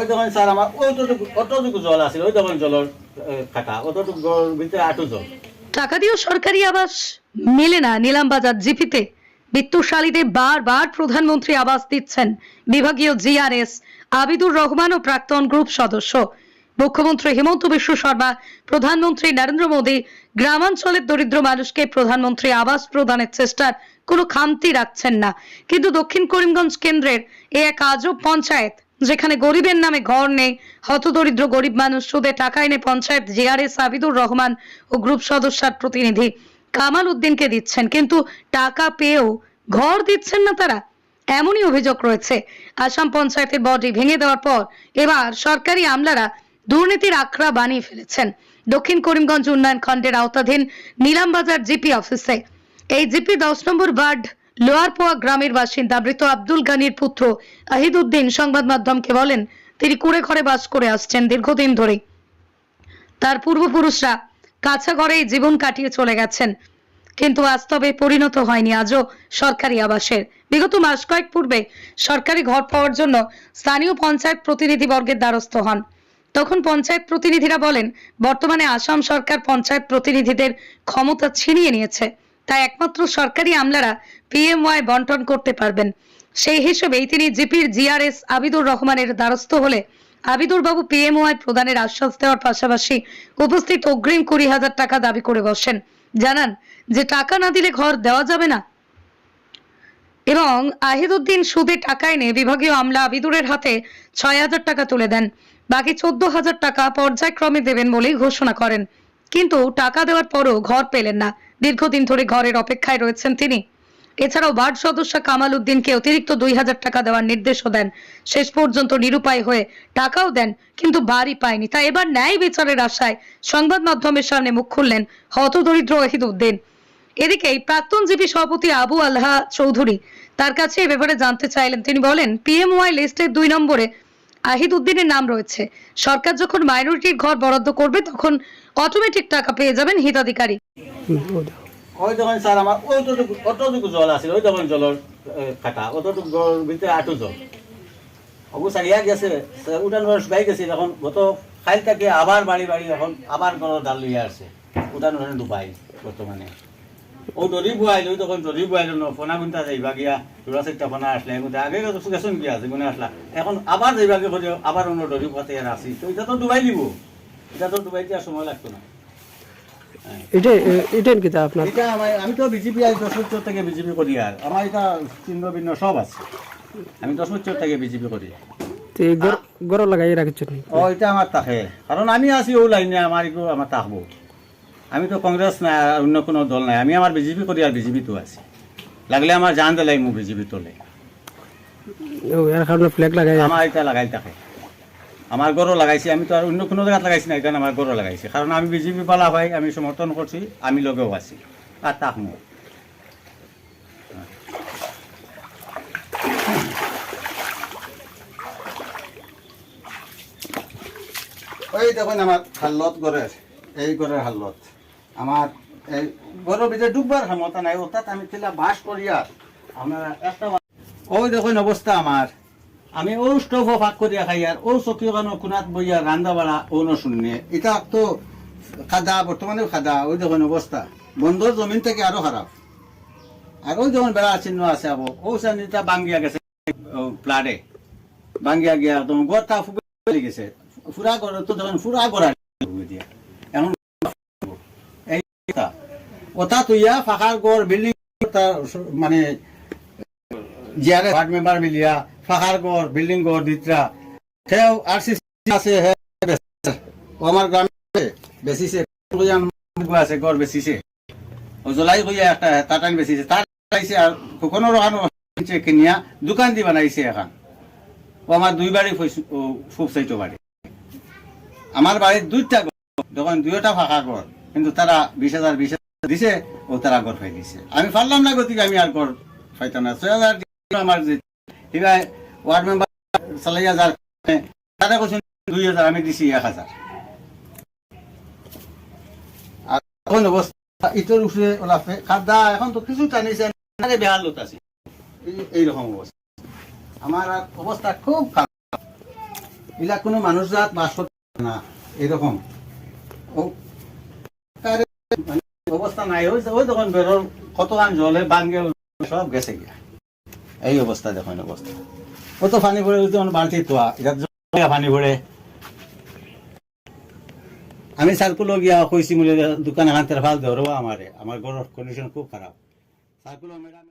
ওই তখন স্যার আমার অতটুকু জল আছে, ওই তখন জলের খাটা অতটুকু ভিতরে আটু জল। টাকা দিয়েও সরকারি আবাস মেলে না নিলামবাজার জিপিতে। বিত্তশালীদের বারবার প্রধানমন্ত্রী আবাস দিচ্ছেন বিভাগীয় জিআরএস আবিদুর রহমান ও প্রাক্তন গ্রুপ সদস্য। মুখ্যমন্ত্রী হেমন্ত বিশ্ব শর্মা, প্রধানমন্ত্রী নরেন্দ্র মোদী গ্রামাঞ্চলের দরিদ্র মানুষকে প্রধানমন্ত্রী আবাস প্রদানের চেষ্টার কোনো খামতি রাখছেন না। কিন্তু দক্ষিণ করিমগঞ্জ কেন্দ্রের এক আজব পঞ্চায়েত, যেখানে গরিবের নামে ঘর নেই, হতদরিদ্র গরিব মানুষ সুদে টাকা এনে পঞ্চায়েত জিআরএস আবিদুর রহমান ও গ্রুপ সদস্যের প্রতিনিধি কামাল উদ্দিনকে দিচ্ছেন, কিন্তু টাকা পেয়েও ঘর দিচ্ছেন না তারা, এমনই অভিযোগ রয়েছে। আসাম পঞ্চায়েতের বডি ভেঙে দেওয়ার পর এবার সরকারি আমলারা দুর্নীতির আখড়া বানিয়ে ফেলেছেন দক্ষিণ করিমগঞ্জ উন্নয়ন খণ্ডের আওতাধীন নিলামবাজার জিপি অফিসে। এই জিপি 10 নম্বর ওয়ার্ড লোয়ারপোয়া গ্রামের বাসিন্দা মৃত আব্দুল গানির পুত্র আহিদ উদ্দিন সংবাদ মাধ্যমকে বলেন, তিনি কুড়ে ঘরে বাস করে আসছেন দীর্ঘদিন ধরে। তার পূর্বপুরুষরা কাঁচা ঘরেই জীবন কাটিয়ে চলে গেছেন, কিন্তু বাস্তবে পরিণত হয়নি আজও সরকারি আবাসের। বিগত মাস কয়েক পূর্বে সরকারি ঘর পাওয়ার জন্য স্থানীয় পঞ্চায়েত প্রতিনিধিবর্গের দ্বারস্থ হন। তখন পঞ্চায়েত প্রতিনিধিরা বলেন, বর্তমানে আসাম সরকার পঞ্চায়েত প্রতিনিধিদের ক্ষমতা ছিনিয়ে নিয়েছে, তাই একমাত্র সরকারি আমলারা পিএমওয়াই বন্টন করতে পারবেন। সেই হিসেবেই তিনি জিপির জিআরএস আবিদুর রহমানের দ্বারস্থ হলে আবিদুর বাবু পিএমওয়াই প্রদানের আশ্বাস দেওয়ার পাশাপাশি উপস্থিত অগ্রিম 20,000 টাকা দাবি করে বসেন। জানান যে টাকা না দিলে ঘর দেওয়া যাবে না, এবং আহিদুদ্দিন সুদে টাকা এনে বিভাগীয় আমলা আবিদুরের হাতে 6,000 টাকা তুলে দেন। বাকি 14,000 টাকা পর্যায়ক্রমে দেবেন বলেই ঘোষণা করেন, কিন্তু টাকা দেওয়ার পরও ঘর পেলেন না। দীর্ঘদিন ধরে ঘরের অপেক্ষায় রয়েছেন তিনি। এছাড়াও ওয়ার্ড সদস্য কামাল উদ্দিনকে অতিরিক্ত 2,000 টাকা দেওয়ার নির্দেশও দেন। শেষ পর্যন্ত নিরুপায় হয়ে টাকাও দেন, কিন্তু বাড়ি পায়নি। তাই এবার ন্যায় বিচারের আশায় সংবাদ মাধ্যমের সামনে মুখ খুললেন হতদরিদ্র আহিদ উদ্দিন। এদিকে প্রাক্তন জিপি সভাপতি আবু আলহা চৌধুরী তার কাছে এ ব্যাপারে জানতে চাইলেন। তিনি বলেন, পিএমওয়াই লিস্টের 2 নম্বরে আহিদ উদ্দিনের নাম রয়েছে। সরকার যখন মাইনরিটির ঘর বরাদ্দ করবে তখন অটোমেটিক টাকা পেয়ে যাবেন হিতাধিকারী। ওই তখন স্যার আমার অতটুকু জল আছে, ওই তখন জলের খাটা অতটুকু ভিতরে আটু জল। অবশ্য ইয়া গেছে উঠান শুকাই গেছে, এখন গত খাইল থেকে আবার বাড়ি এখন আবার ঘর ডাল লইয়া আসছে, উঠান ডুবাই বর্তমানে। ও দরি বুয়াইল, ওই তখন দরি বুয়াইল ফোনা গুনটা যাইবা গিয়া 2-4টা ফোনা আসলে আগে গেছেন গিয়া গুনে আসলা, এখন আবার যাইবা গিয়ে করে আবার অন্য দরি পাতে আর আসি, তো এটা তো ডুবাই দিব, এটা তো ডুবাইতে আর সময় লাগতো না। আমি তো বিজেপি 10 বছর থেকে বিজেপি করি, আর আমার এটা চিহ্ন ভিন্ন সব আছে। আমি 10 বছর থেকে বিজেপি করি। গড় লাগাই রাখছেন? ও এটা আমার থাকে, কারণ আমি আছি ও লাইনে, আমার এগুলো আমার থাকবো। আমি তো কংগ্রেস না, অন্য কোনো দল নাই, আমি আমার বিজেপি করি আর বিজেপি তো আছি। লাগলে আমার জান দিলাই মু বিজেপি তোলে, ফ্ল্যাগ লাগাই আমার এটা লাগাই থাকে। আমার গরু লাগাইছি, আমি তো আর অন্য কোনো জায়গায় লাগাইছি না, এখানে আমার গরু লাগাইছি, কারণ আমি বিজেপি পালা ভাই, আমি সমর্থন করছি, আমি লগেও আছি আর তাকমো। ওই দেখুন আমার হাল্লত গড়ের, এই গড়ের হাল্লত আমার এই গরুর ভিতরে ডুববার ক্ষমতা নাই, অর্থাৎ আমি ছিলা বাস করিয়া আমরা একটা। ওই দেখুন অবস্থা আমার, আমি ও স্টোভ ফাঁক করিয়া খাই, আর ও চকি কোনাত বইয়া রান্দা বাড়া ও শুনিয়ে, এটা তো খাদা, বর্তমানেও খাদা। ওই দেখুন অবস্থা, বন্ধর জমিন থেকে আরো খারাপ। আর ওই যখন বেড়া চিহ্ন আছে আবো, ও চানিটা বাঙ্গিয়া গেছে প্লাডে, বাঙ্গিয়া গিয়া একদম গড়টা ফুলে গেছে, ফুরা গড় তো যখন ফুরা গড়া দিয়া এখন এই ওটা তুইয়া ফাঁকার গড় বিল্ডিং, মানে জিয়ারে ওয়ার্ড মেম্বার মিলিয়া ফাঁকার গড় বিল্ডিং গড় দিতরা সেও আরসিসি আছে, ও আমার গ্রামে বেচিছে, আছে গড় বেচিছে, ও জলাই কইয়া একটা টাটান বেচিছে, তার পাইছে আর কোনো রকম কিনিয়া দোকান দি বানাইছে এখন। ও আমার 2 বাড়ি ফুপ চাইতো বাড়ি, আমার বাড়ির 2টা যখন 2টা ফাঁকা ঘর, কিন্তু তারা 20,000 দিছে, ও তারা ঘর পাই দিছে। আমি পারলাম না, গতিকে আমি আর ঘর পাইতাম না। 6,000 আমার যে ওয়ার্ড মেম্বার চালাইয়া যার তারা কৈছেন 2,000, আমি দিছি 1,000। আর এখন অবস্থা ইটোর উপরে ওলাফে খাদা, এখন তো কিছু টানিছে, বেহাল লোক আছে, এইরকম অবস্থা আমার। অবস্থা খুব খারাপ, এগুলা কোনো মানুষ জাত বাস করতে পারে না এরকম মানে অবস্থা নাই ওই তখন বেরোর কতখান জলে বাঙ্গে সব গেছে গিয়া এই অবস্থা দেখুন অবস্থা কত পানি পড়ে তখন বালতি তোয়া এটা পানি পড়ে আমি সার্কুলো গিয়া কইছি মিলে দোকান এখান থেকে ভাল ধরো আমার ঘরের কন্ডিশন খুব খারাপ সার্কুলো ম্যাডাম